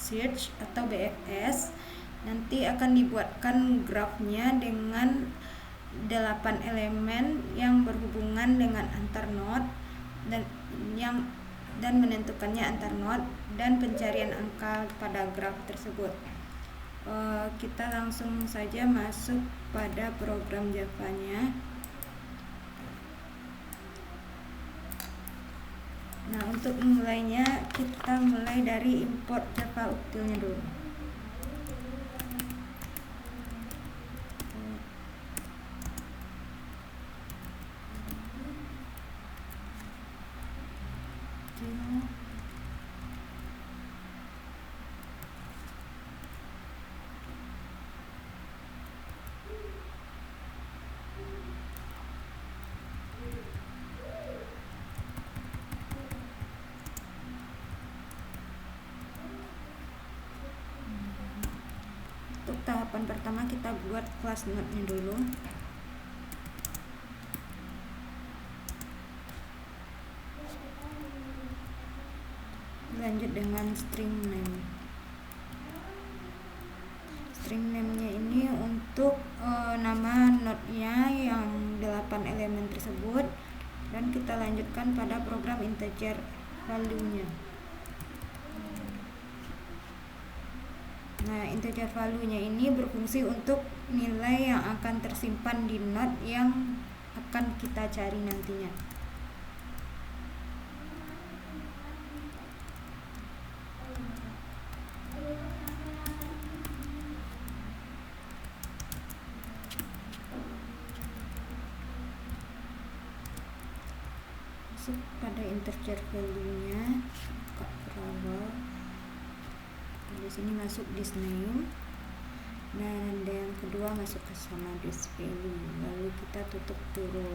search atau BFS. Nanti akan dibuatkan grafnya dengan 8 elemen yang berhubungan dengan antar node dan menentukannya antar node dan pencarian angka pada graf tersebut. Kita langsung saja masuk pada program Java-nya. Nah, untuk memulainya kita mulai dari import Java utilnya dulu. Untuk tahapan pertama kita buat kelas node-nya dulu. Lanjut dengan string name. String name-nya ini untuk nama node-nya yang 8 elemen tersebut, dan kita lanjutkan pada program integer value-nya. Nah, integer value-nya ini berfungsi untuk nilai yang akan tersimpan di node yang akan kita cari nantinya. Masuk pada integer value-nya, buka berawal. Di sini masuk this name. Nah, dan yang kedua masuk ke sama this value. Lalu kita tutup dulu.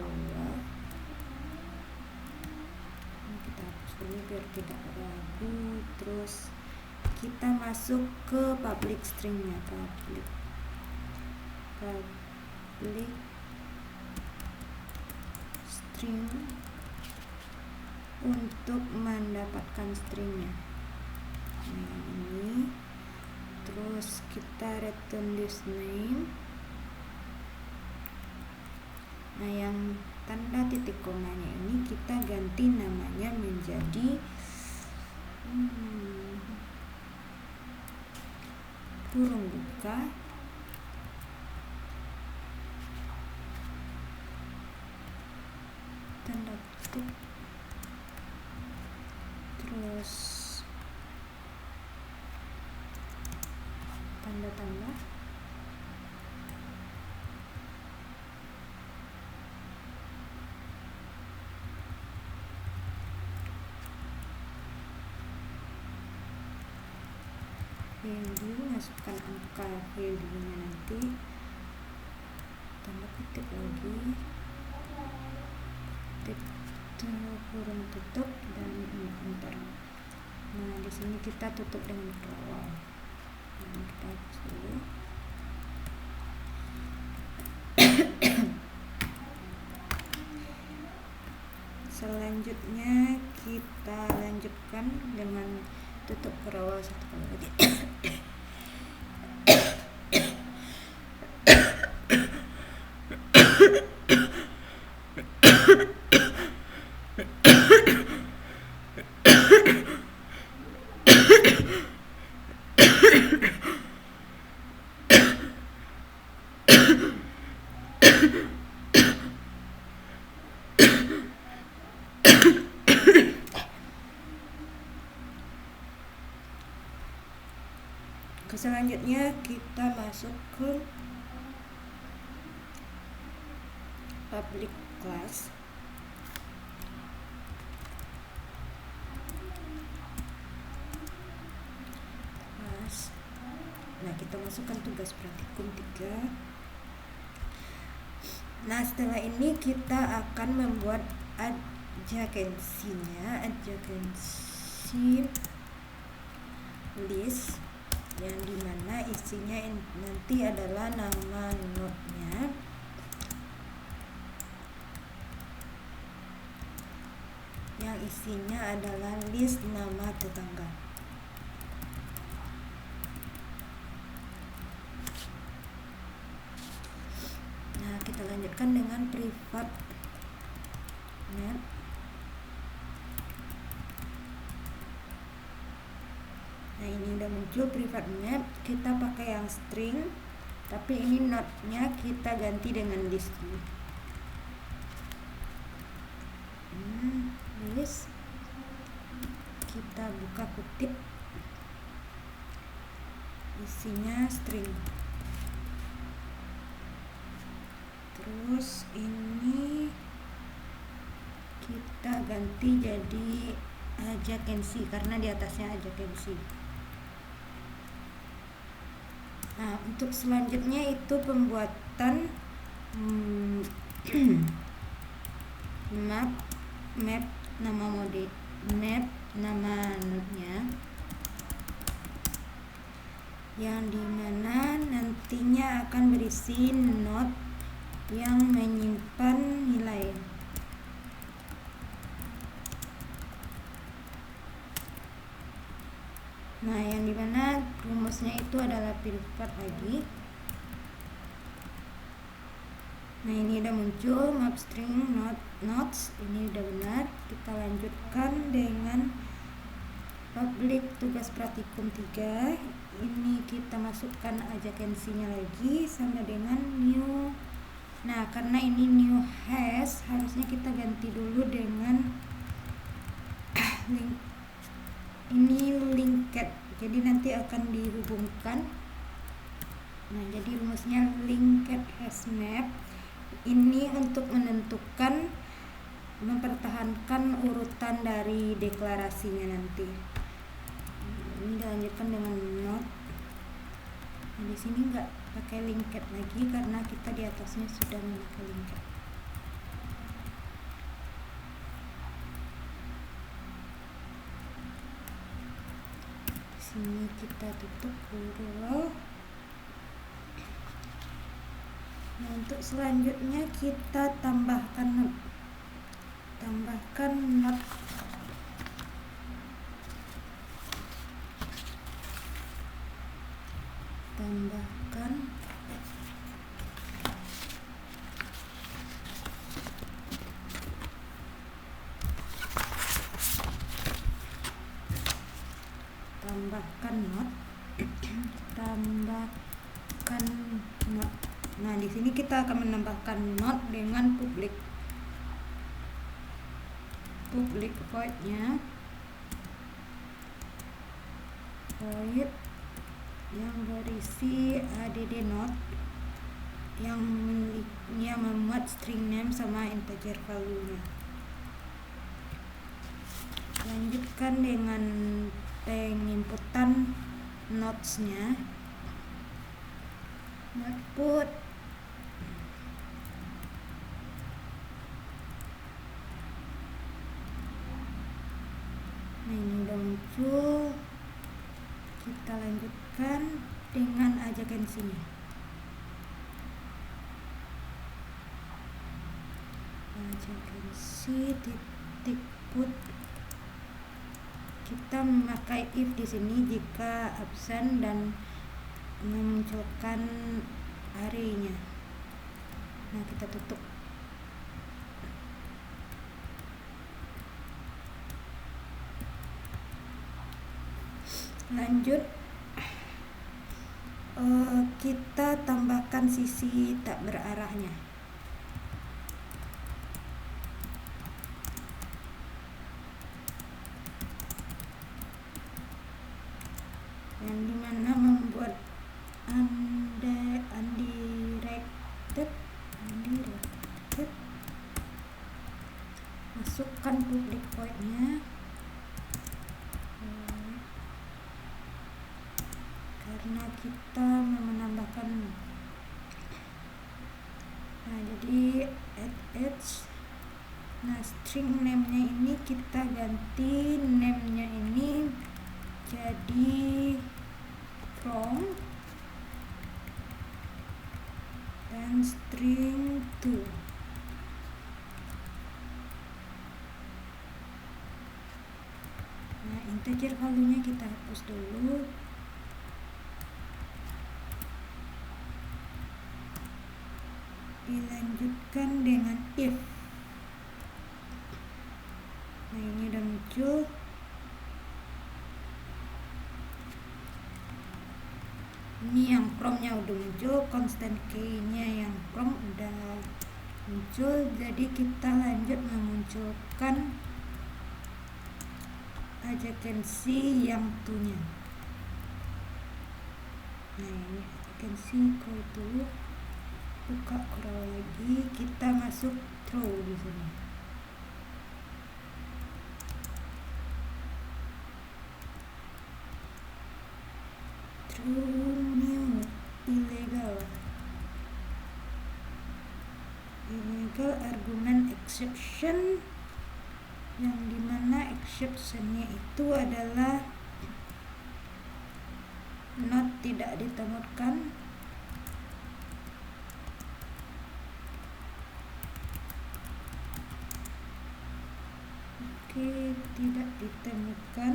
Kita hapus dulu biar tidak ragu. Terus kita masuk ke public string-nya. Public string untuk mendapatkan stringnya. Nah, ini terus kita return this name. Nah, yang tanda titik komanya ini kita ganti namanya menjadi kurung buka tanda kutip, terus tanda tambah, value, masukkan angka value-nya nanti, tanda kutip lagi, kurung tutup, dan enter. Nah, di sini kita tutup dengan berawal. Kita hapus dulu. Selanjutnya kita lanjutkan dengan tutup berawal satu kali lagi. Selanjutnya kita masuk ke public class. Nah, kita masukkan tugas praktikum 3. Nah, setelah ini kita akan membuat adjacency-nya, adjacency list, yang dimana isinya nanti adalah nama node-nya, yang isinya adalah list nama tetangga. lanjutkan dengan private map. Nah, ini udah muncul private map. Kita pakai yang string, tapi ini node-nya kita ganti dengan list. List. Kita buka kutip, isinya string. Terus ini kita ganti jadi adjacency karena di atasnya adjacency. Nah, untuk selanjutnya itu pembuatan map nama mode, map nama node-nya, yang dimana nantinya akan berisi node yang menyimpan nilai. Nah, yang dimana rumusnya itu adalah private lagi. Nah, ini udah muncul map string nodes, ini udah benar. Kita lanjutkan dengan public tugas praktikum 3. Ini kita masukkan adjacency-nya lagi sama dengan new. Nah, karena ini new has, harusnya kita ganti dulu dengan link. Ini linked, jadi nanti akan dihubungkan. Nah, jadi rumusnya linked has map. Ini untuk menentukan, mempertahankan urutan dari deklarasinya nanti. Ini dilanjutkan dengan node. Nah, di sini nggak pakai linked lagi karena kita di atasnya sudah memakai linked. Sini kita tutup dulu. Nah, untuk selanjutnya kita tambahkan node. Tambahkan node. Nah, di sini kita akan menambahkan node dengan public void-nya, void yang berisi add node yang memuat string name sama integer value-nya. Lanjutkan dengan penginputan nodes-nya, output. Nah, ini udah muncul. Kita lanjutkan dengan adjacency-nya. Adjacency titik put. Kita memakai if di sini jika absen dan memunculkan array-nya. Nah, kita tutup. Lanjut, kita tambahkan sisi tak berarahnya. Yang dimana membuat undirected. Masukkan public void-nya karena kita menambahkan. Nah, jadi add edge. Nah, string name-nya ini kita ganti name-nya ini jadi from dan string to. Nah, integer value-nya kita hapus dulu. Dilanjut lanjutkan dengan if. Nah, ini udah muncul. Ini yang promnya udah muncul, constant key-nya yang prom udah muncul. Jadi kita lanjut memunculkan adjacency yang tunya. Nah, ini adjacency call itu, buka crawl lagi, kita masuk throw di sini. Throw new illegal argument exception, yang dimana exceptionnya itu adalah not tidak ditemukan, tidak ditemukan.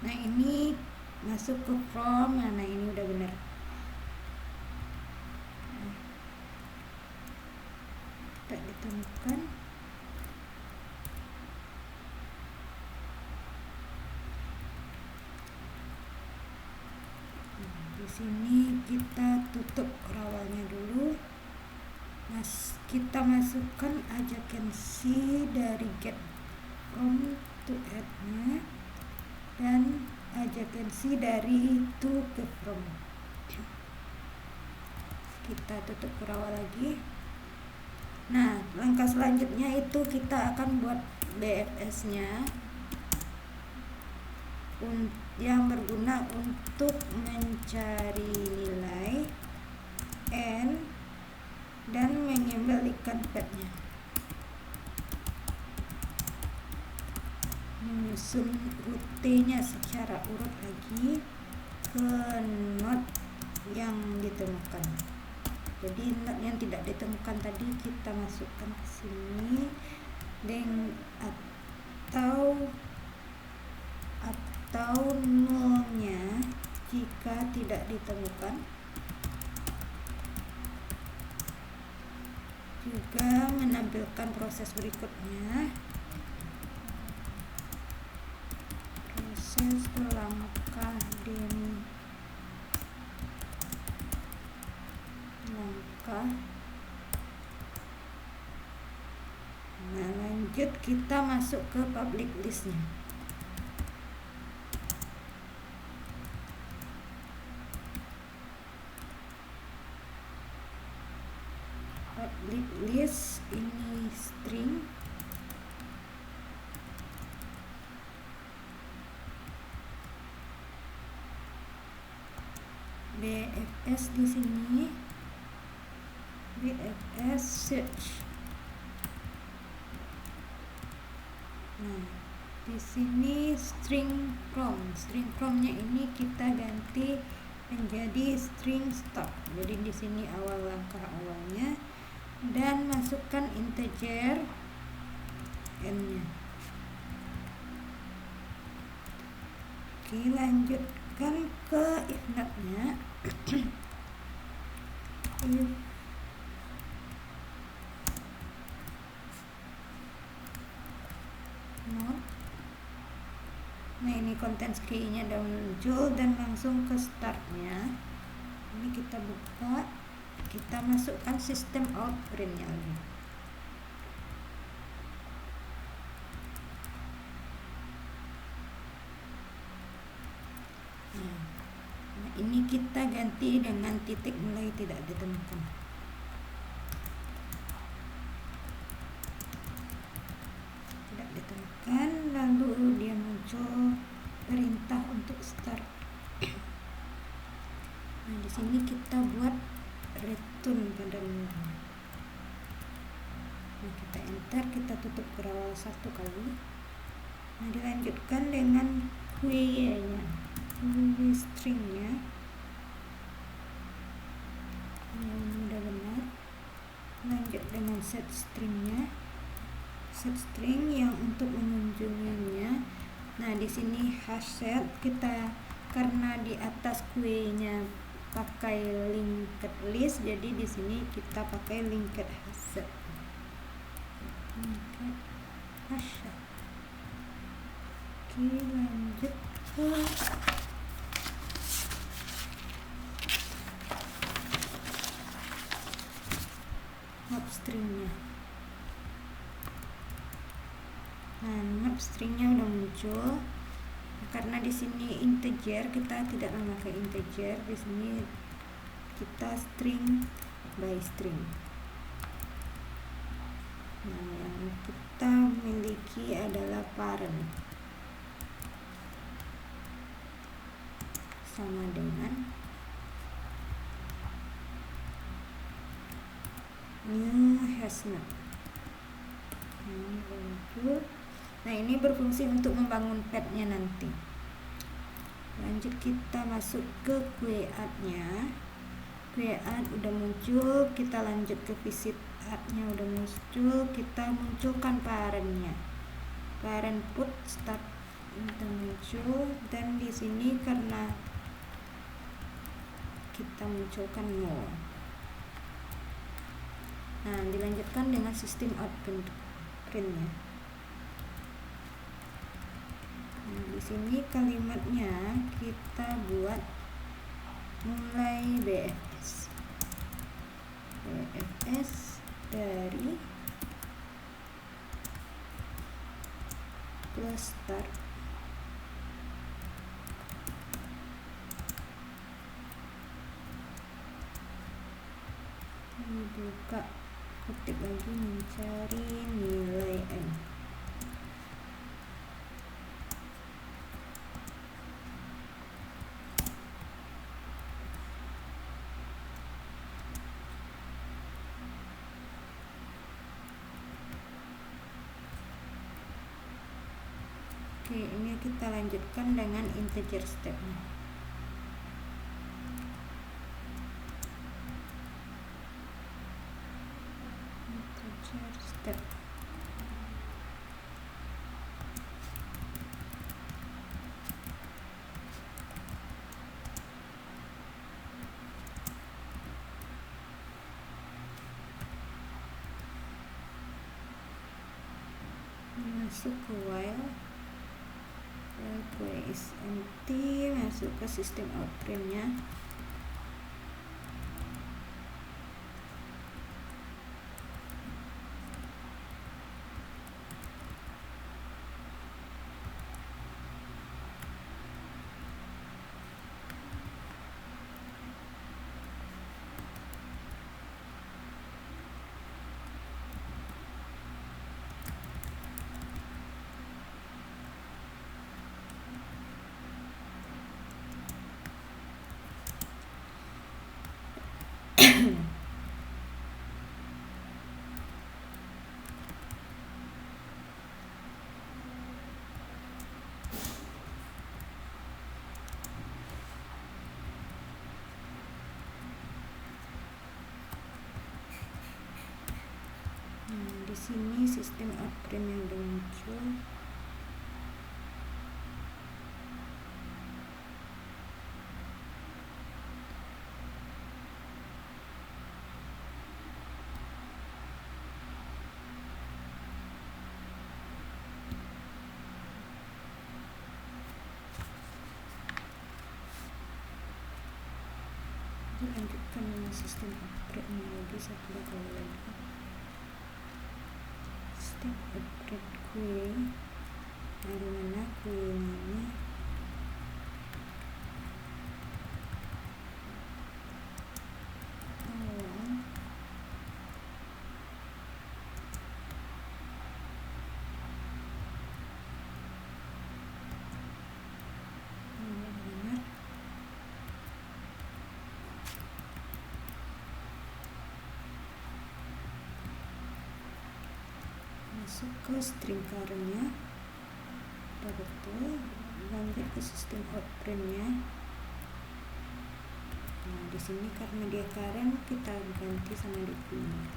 Nah, ini masuk ke from. Nah, ini udah benar. Tidak ditemukan. Di sini kita tutup rawalnya dulu. Kita masukkan adjacency dari get from to add-nya dan adjacency dari to ke from. Kita tutup rawal lagi. Nah, langkah selanjutnya itu kita akan buat BFS-nya yang berguna untuk mencari nilai n dan mengembalikan pad-nya, menyusun rutenya secara urut lagi ke node yang ditemukan. Jadi node yang tidak ditemukan tadi kita masukkan ke sini atau nullnya jika tidak ditemukan. Juga menampilkan proses berikutnya, proses langkah demi langkah. Nah, lanjut kita masuk ke public listnya. Public list ini string, BFS di sini, BFS search. Nah, di sini string promnya ini kita ganti menjadi string stop. Jadi di sini awal langkah awalnya dan masukkan integer n-nya. Oke, lanjutkan ke if not-nya. If not. Nah, ini contents key-nya udah muncul dan langsung ke start-nya. Ini kita buka, kita masukkan sistem out print-nya lagi. Nah, ini kita ganti dengan titik mulai tidak ditemukan. Tidak ditemukan, lalu dia muncul perintah untuk start. Nah, di sini kita buat return pada mulanya. Nah, kita enter, kita tutup berawal satu kali. Nah, dilanjutkan dengan query-nya, query string-nya. Ini udah benar. Lanjut dengan set string-nya, set string yang untuk mengunjunginya. Nah, di sini hash set kita, karena di atas query-nya pakai linked list, jadi di sini kita pakai linked hashed. Oke, lanjut ke map stringnya. Nah, map stringnya udah muncul. Karena di sini integer, kita tidak memakai integer. Di sini kita string by string. Nah, yang kita miliki adalah parent sama dengan new hasName. Nah, ini berfungsi untuk membangun path-nya nanti. Lanjut kita masuk ke create-nya. Create udah muncul, kita lanjut ke visit nya udah muncul, kita munculkan parent-nya. Parent put start udah muncul, dan di sini karena kita munculkan null. Nah, dilanjutkan dengan sistem outprint-nya. Nah, di sini kalimatnya kita buat mulai BFS dari plus start buka ketik lagi, mencari nilai n. Oke, ini kita lanjutkan dengan integer step-nya. Integer step. Masuk ke while is empty, masuk ke sistem outprint-nya. Di sini sistem outprint yang udah muncul. Lanjutkan dengan sistem outprint-nya lagi satu kali lagi. Sistem outprint query, dari mana query ini masuk ke string current-nya, betul. Lanjut ke sistem outprint-nya. Nah, di sini karena dia current, kita ganti sama default.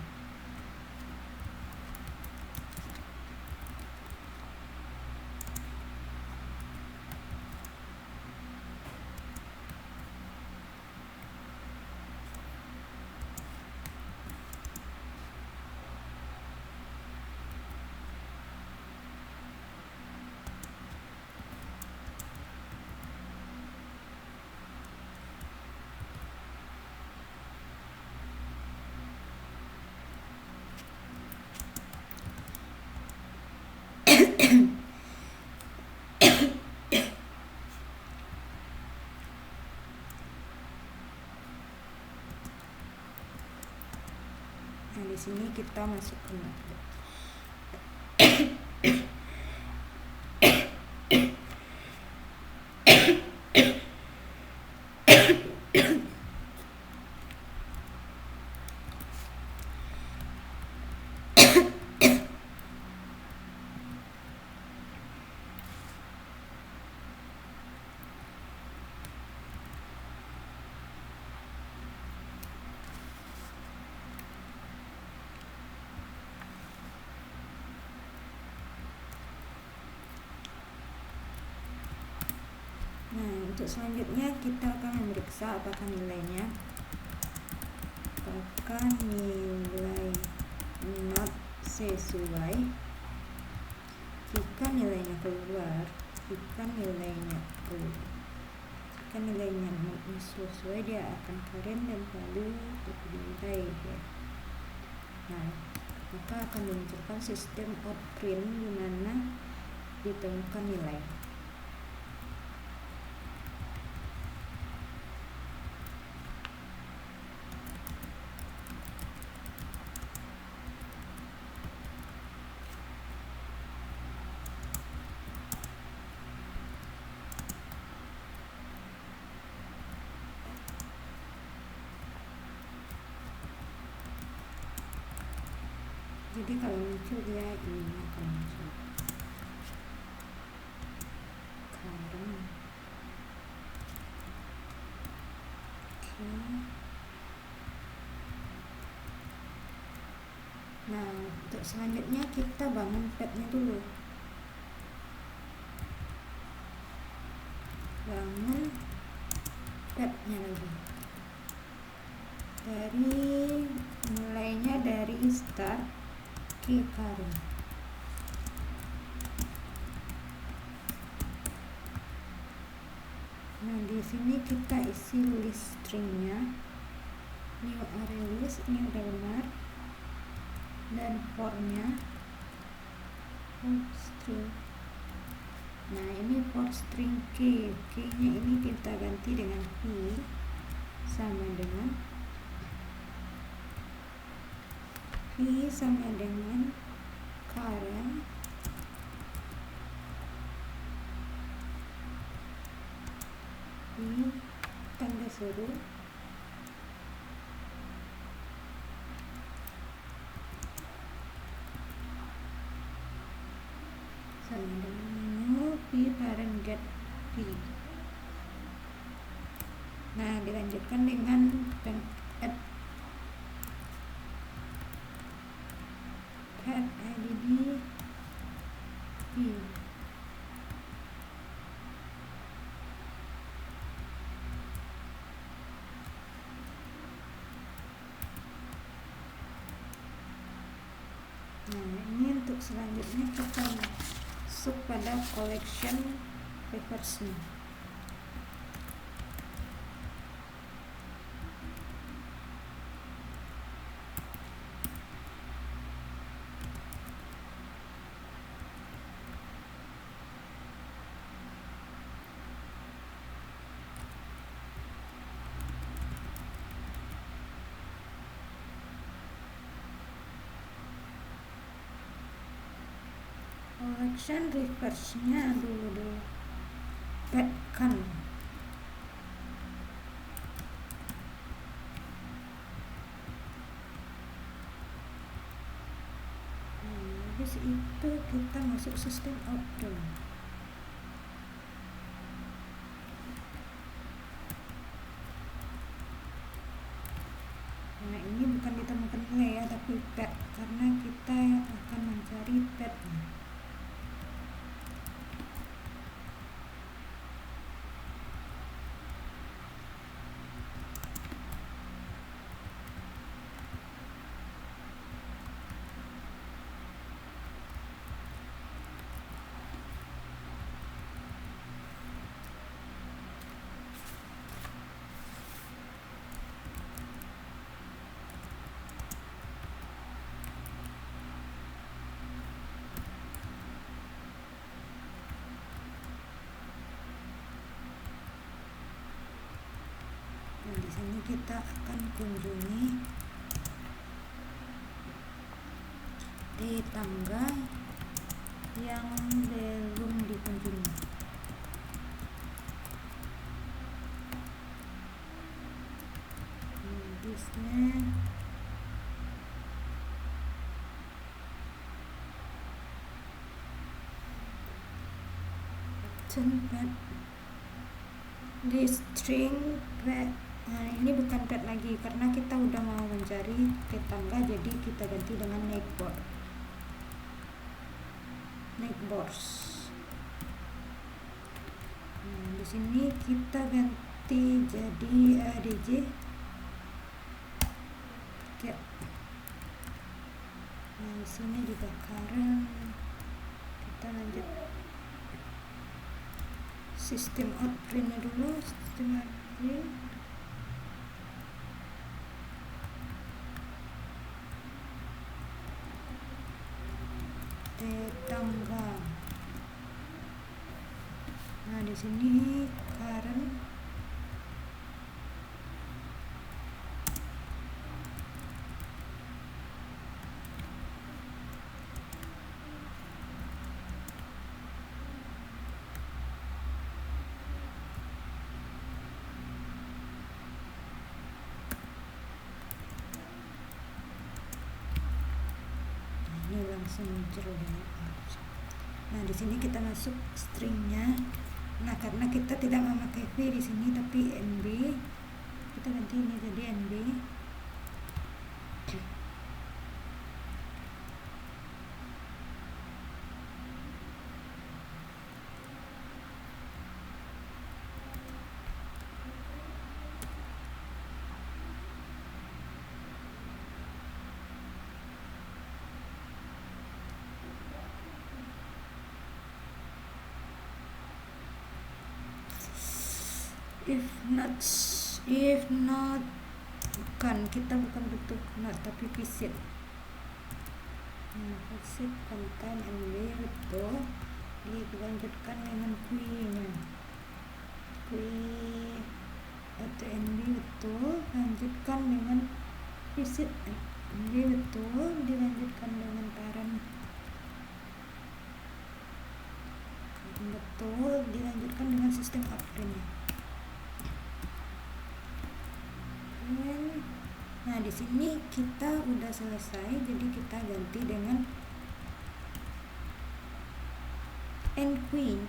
Nah, di sini kita masuk ke method. Nah, untuk selanjutnya kita akan memeriksa apakah nilainya not sesuai. Jika nilainya keluar, jika nilainya not sesuai, dia akan keren dan lalu dimintai ya. Nah, maka akan dimunculkan sistem outprint di mana ditemukan nilai. Jadi kalau muncul dia ini akan muncul current. Oke. Nah, untuk selanjutnya kita bangun padnya dulu. Bangun padnya lagi. Mulainya dari start ke current. Nah, di sini kita isi list stringnya, new array list, new element, dan for-nya string. Nah, ini for string key. Key-nya ini kita ganti dengan p sama dengan current tanda seru sama dengan new p parent get p. Nah, dilanjutkan dengan add IDD p. Nah, ini untuk selanjutnya kita masuk pada collection reverse-nya. Collection reverse-nya dulu petkan. Habis itu kita masuk sistem outprint. Nah, ini bukan ditemukan nilai ya, tapi pet, karena kita akan mencari petnya. sini kita akan kunjungi di tangga yang belum dikunjungi. Bisnya pad di string pad. Nah, ini bukan pad lagi karena kita udah mau mencari ke tangga, jadi kita ganti dengan neckboards. Nah, di sini kita ganti jadi ADJ ya. Nah, di sini juga current. Kita lanjut sistem outprintnya dulu. Sistem outprint tangga. Nah, di sini current langsung muncul dengan arch. Nah, di sini kita masuk stringnya. Nah, karena kita tidak memakai v di sini tapi nb, kita ganti ini jadi nb. If not bukan, kita bukan butuh not tapi visit. Nah, visit contain nb betul, dilanjutkan dengan queue-nya, queue atau nb betul, lanjutkan dengan visit nb betul, dilanjutkan dengan parent betul, dilanjutkan dengan sistem outprint-nya. Nah, di sini kita udah selesai, jadi kita ganti dengan queen.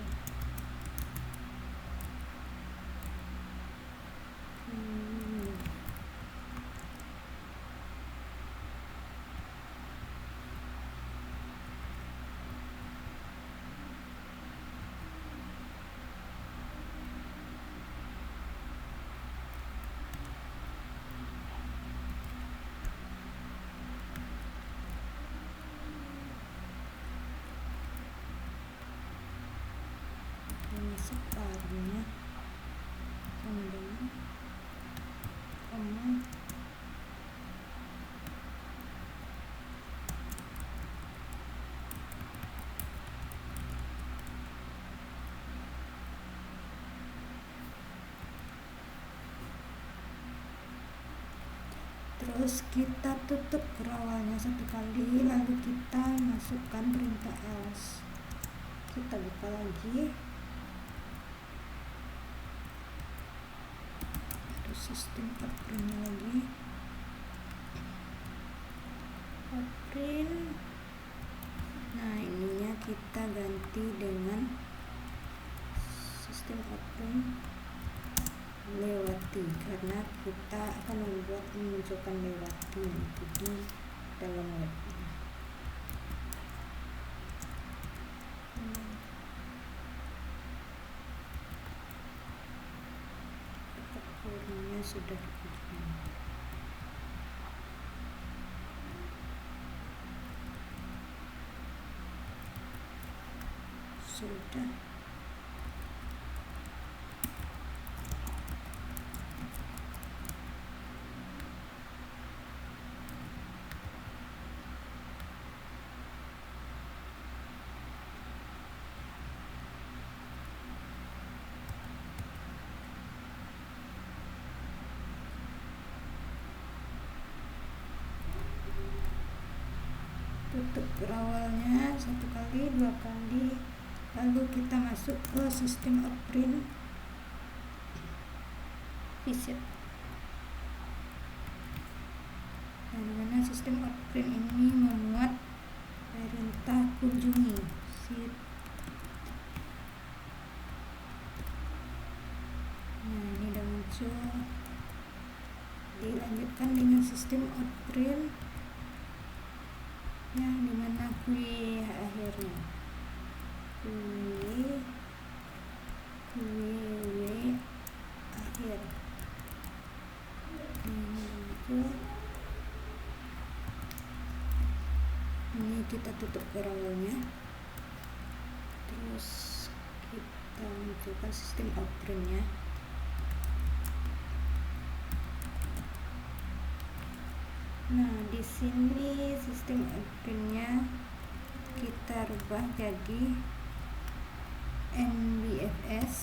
Masuk parnya sama dengan terus kita tutup berawalnya satu kali, lalu kita masukkan perintah else. Kita buka lagi sistem outprint lagi, outprint. Nah, ininya kita ganti dengan sistem outprint lewati, karena kita akan memunculkan lewati nanti di dalam webnya. Sudah dikunjungi. Sudah. berawalnya 1 kali, 2 kali, lalu kita masuk ke sistem outprint visit. Nah, dimana sistem outprint ini memuat perintah kunjungi sit. Nah, ini udah muncul. Dilanjutkan dengan sistem outprint yang dimana kui akhirnya kui akhir. Ini kita tutup berawalnya, terus kita munculkan sistem outprintnya. Nah, di sini sistem outprintnya kita rubah jadi NBFS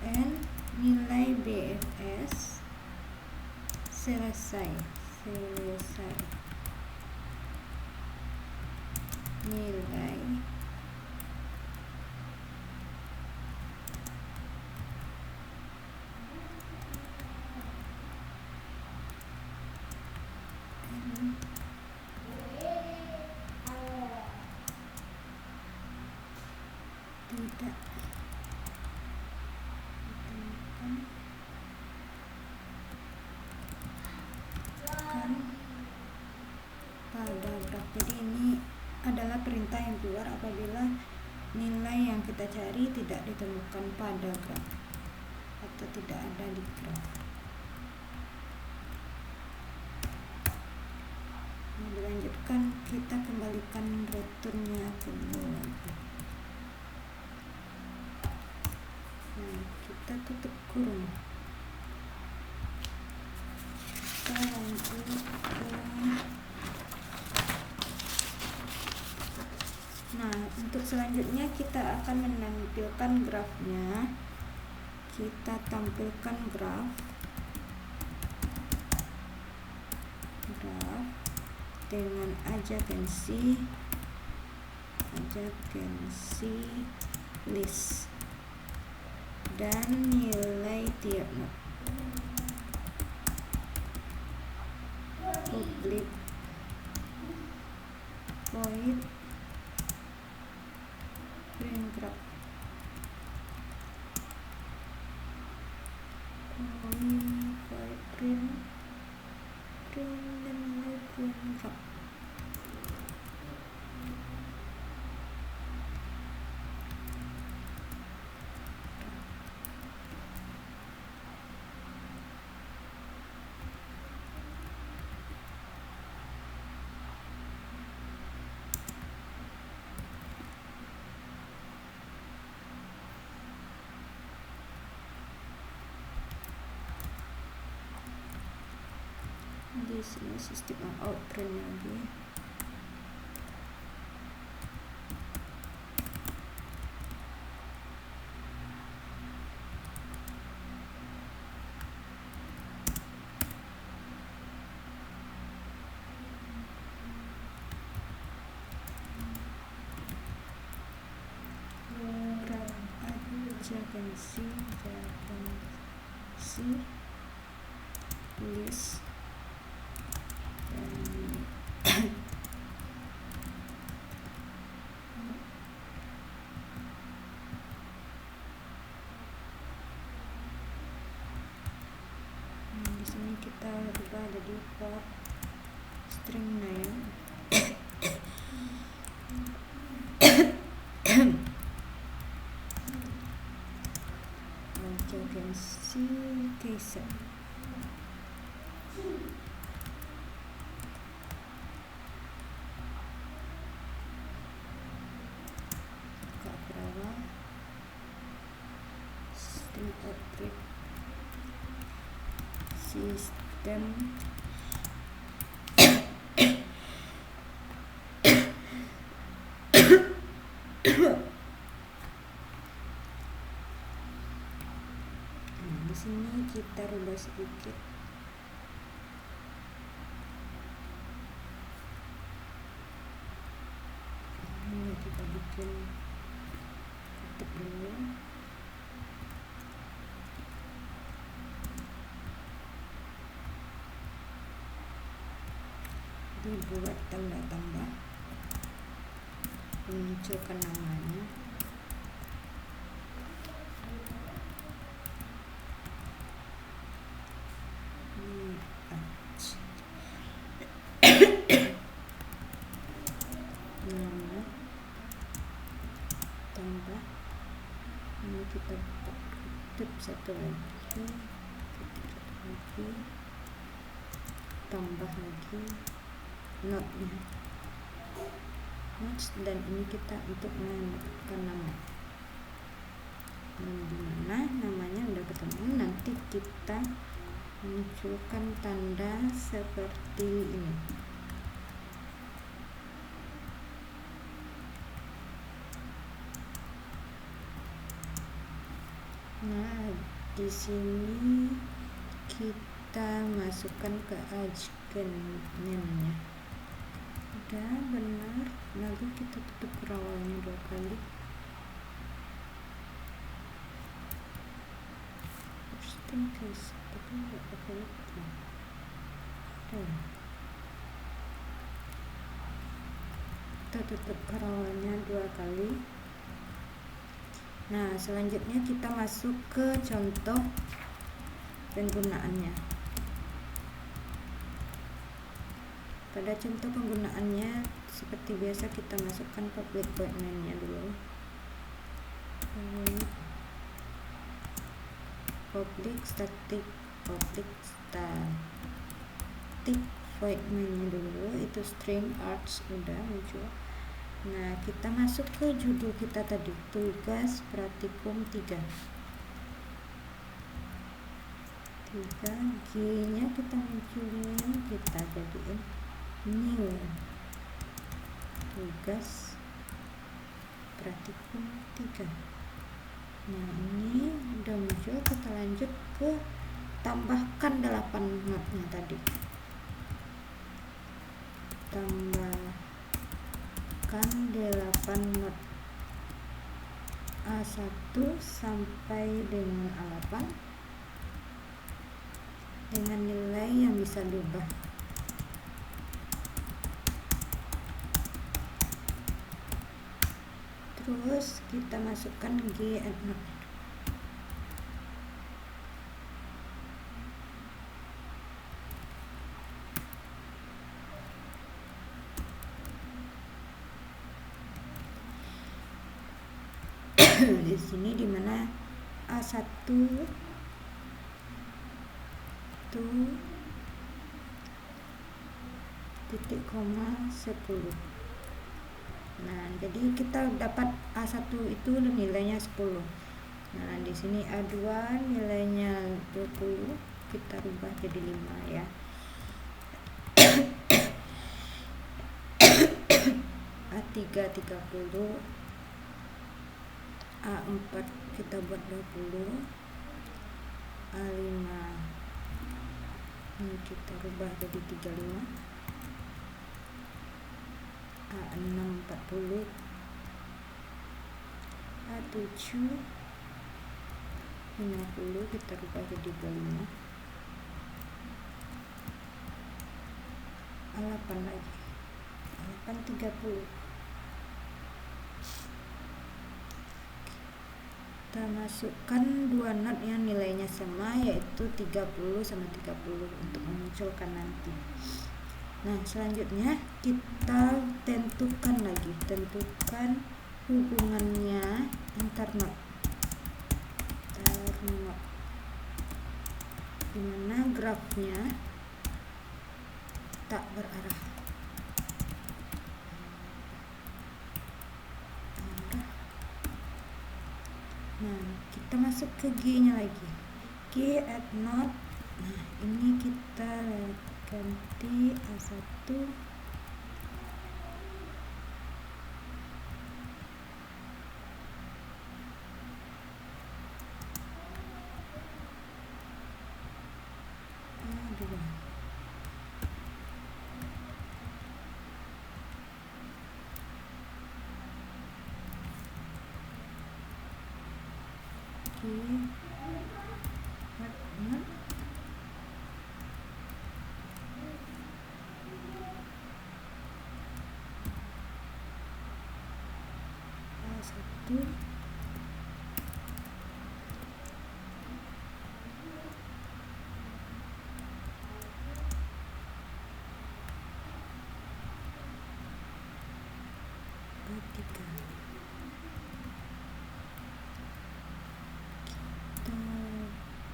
N nilai BFS selesai nilai tidak ditemukan pada graf. Jadi ini adalah perintah yang keluar apabila nilai yang kita cari tidak ditemukan pada graf atau tidak ada di graf. Nah, dilanjutkan kita kembalikan returnnya ke nol lagi. Nah, kita tutup kurung. Kita lanjut ke untuk selanjutnya kita akan menampilkan grafnya. Kita tampilkan graf dengan adjacency list dan nilai tiap node. Public void print graph print dan nilai print graph. Di sini sistem outprint lagi. Adjacency list di sini kita rubah jadi for string name adjacency case. Sistem di sini kita rubah sedikit. mungkin ketik dulu. Dibuat tanda tambah, munculkan namanya. Nama tambah, ini kita kutip satu lagi, tambah lagi notnya, notes, dan ini kita untuk menentukan nama. Dan dimana namanya udah ketemu, nanti kita munculkan tanda seperti ini. Nah, di sini kita masukkan ke agennya. Udah benar, lalu kita tutup kerawalnya 2 kali. First thing first, tapi nggak pakai itu. Kita tutup kerawalnya 2 kali. Nah, selanjutnya kita masuk ke contoh penggunaannya. Pada contoh penggunaannya seperti biasa kita masukkan public void main-nya dulu. Public static void main-nya dulu, itu string arts udah muncul. Nah, kita masuk ke judul kita tadi, tugas praktikum 3. G-nya kita munculin, kita jadiin new, tugas praktikum 3. Nah, ini udah muncul, kita lanjut ke tambahkan 8 notnya tadi. Tambahkan 8 not A1 sampai dengan A8 dengan nilai yang bisa diubah. Terus kita masukkan G add note. Di sini dimana A1 itu titik koma 10. Nah, jadi kita dapat A1 itu nilainya 10. Nah, di sini A2 nilainya 20, kita rubah jadi 5 ya. A3 30, A4 kita buat 20, A5 ini kita rubah jadi 35, A6 40, A7 50 kita rubah jadi 25, A8 lagi, A8 30. Kita masukkan 2 not yang nilainya sama, yaitu 30 sama 30 untuk memunculkan nanti. Nah, selanjutnya kita tentukan hubungannya antar not, dimana grafnya tak berarah. Nah, kita masuk ke G-nya lagi, G add not. Nah, ini kita ganti A1 A2. satu tiga. Kita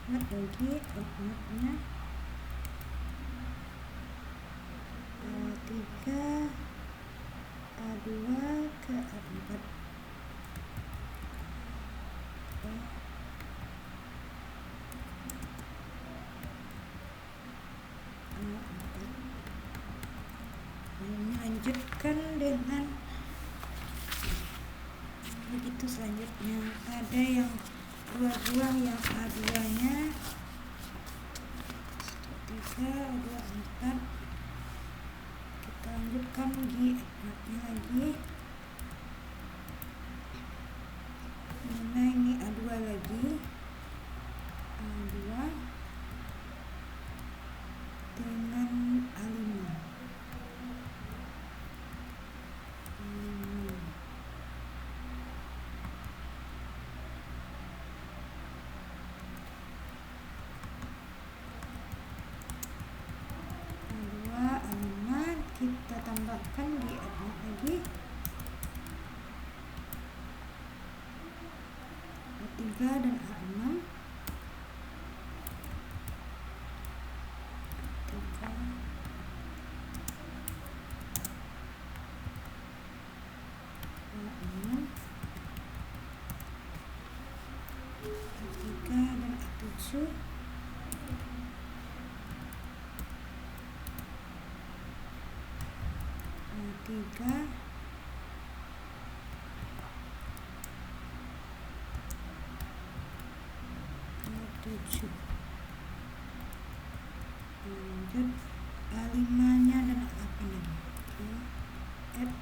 buat lagi outputnya A3 A2 ke A4. Ini lanjutkan dengan begitu. Selanjutnya ada yang dua buah yang A2 nya 3 A2 4. Kita lanjutkan G nya lagi. Nah ini A2 lagi, A2 dengan A5. Kita tambahkan di A4 lagi, A3 dan A6. A3, A6, A3 dan A7. A3, A7. Lanjut A5 nya dan A8 lagi. F.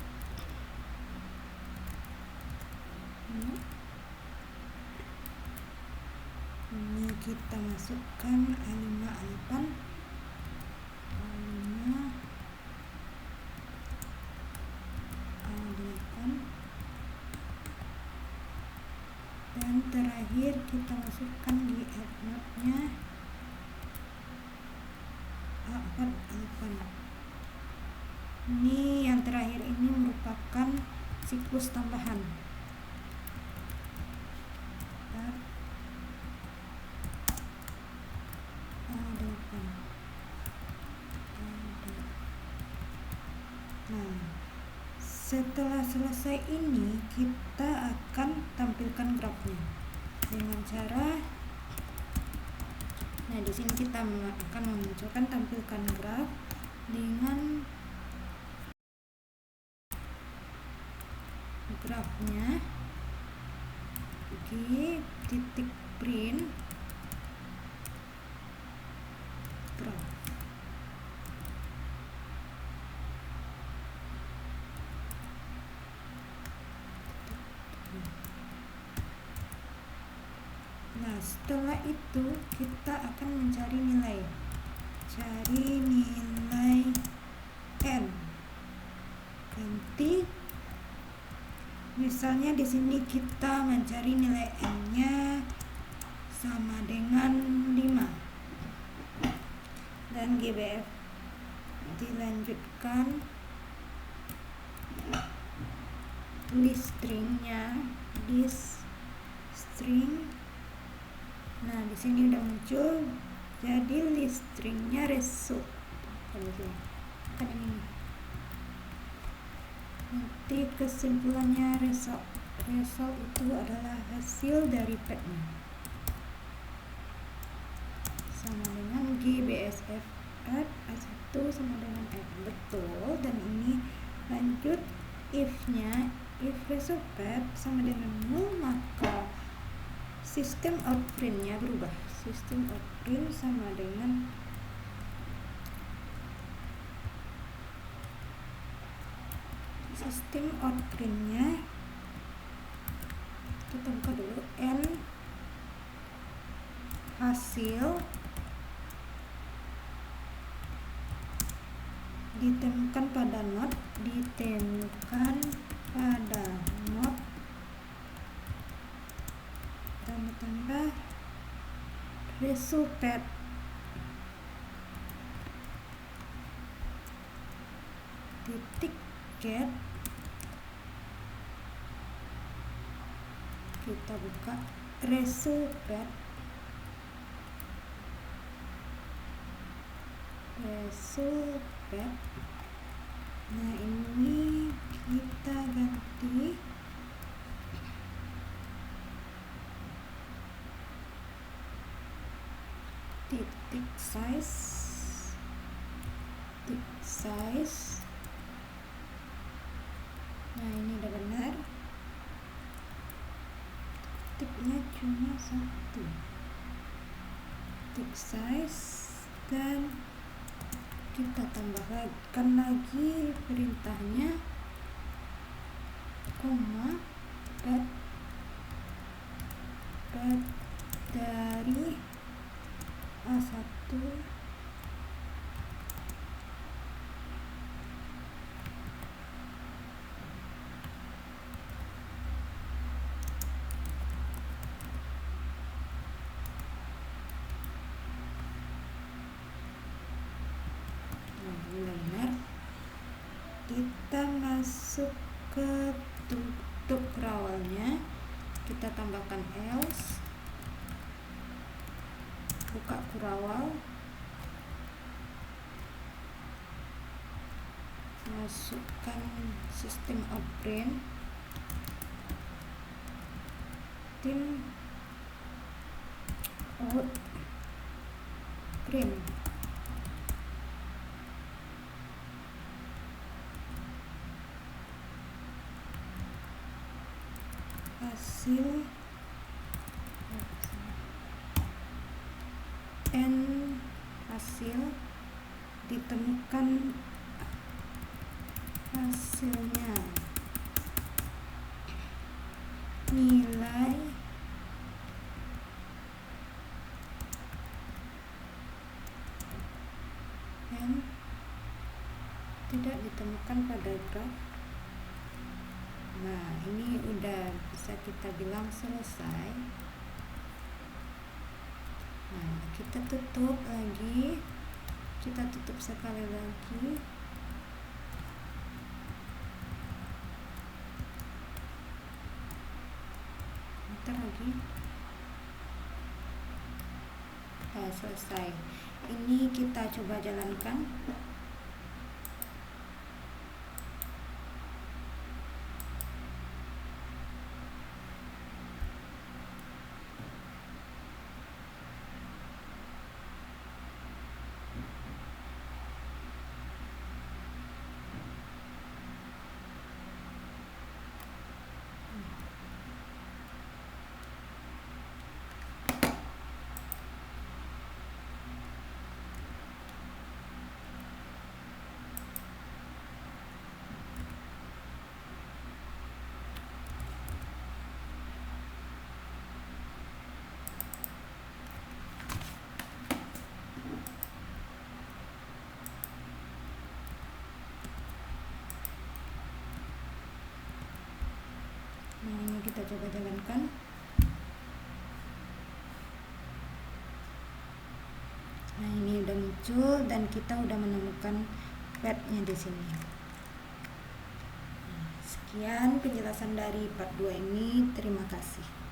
Ini kita masukkan A5 A8. Dan terakhir kita masukkan di F0 nya A4 A8. Ini yang terakhir ini merupakan siklus tambahan. Nah, setelah selesai ini kita akan tampilkan grafnya dengan cara, nah di sini kita akan memunculkan tampilkan graf dengan grafnya di titik print graf. Nah, setelah itu kita akan mencari nilai. Cari nilai n. Ganti. Misalnya di sini kita mencari nilai n-nya sama dengan 5. Dan GBF dilanjutkan list stringnya, list string. Nah, di sini udah muncul, jadi list stringnya result. Kan ini. Nanti kesimpulannya result. Result itu adalah hasil dari pad-nya. Sama dengan GBSF add A1 sama dengan F. Betul. Dan ini lanjut if-nya, if result pad sama dengan 0, maka sistem out print-nya berubah. Sistem out print sama dengan sistem out print-nya, kita buka dulu n hasil ditemukan pada not, tambah resulted titik get, kita buka resulted nah ini kita ganti titik size. Nah ini udah benar, titiknya cuma satu, titik size, dan kita tambahkan lagi perintahnya koma dot dari A1 benar. Kita masuk ke tutup rawalnya, kita tambahkan else, buka kurawal, masukkan sistem outprint, tim outprint, hasil and hasil ditemukan hasilnya nilai n tidak ditemukan pada graf. Nah ini udah bisa kita bilang selesai. Nah kita tutup lagi, kita tutup sekali lagi. Bentar lagi. Nah, selesai. Ini kita coba jalankan. Nah ini kita coba jalankan. Nah ini udah muncul dan kita udah menemukan path-nya di sini. Nah, sekian penjelasan dari part 2 ini. Terima kasih.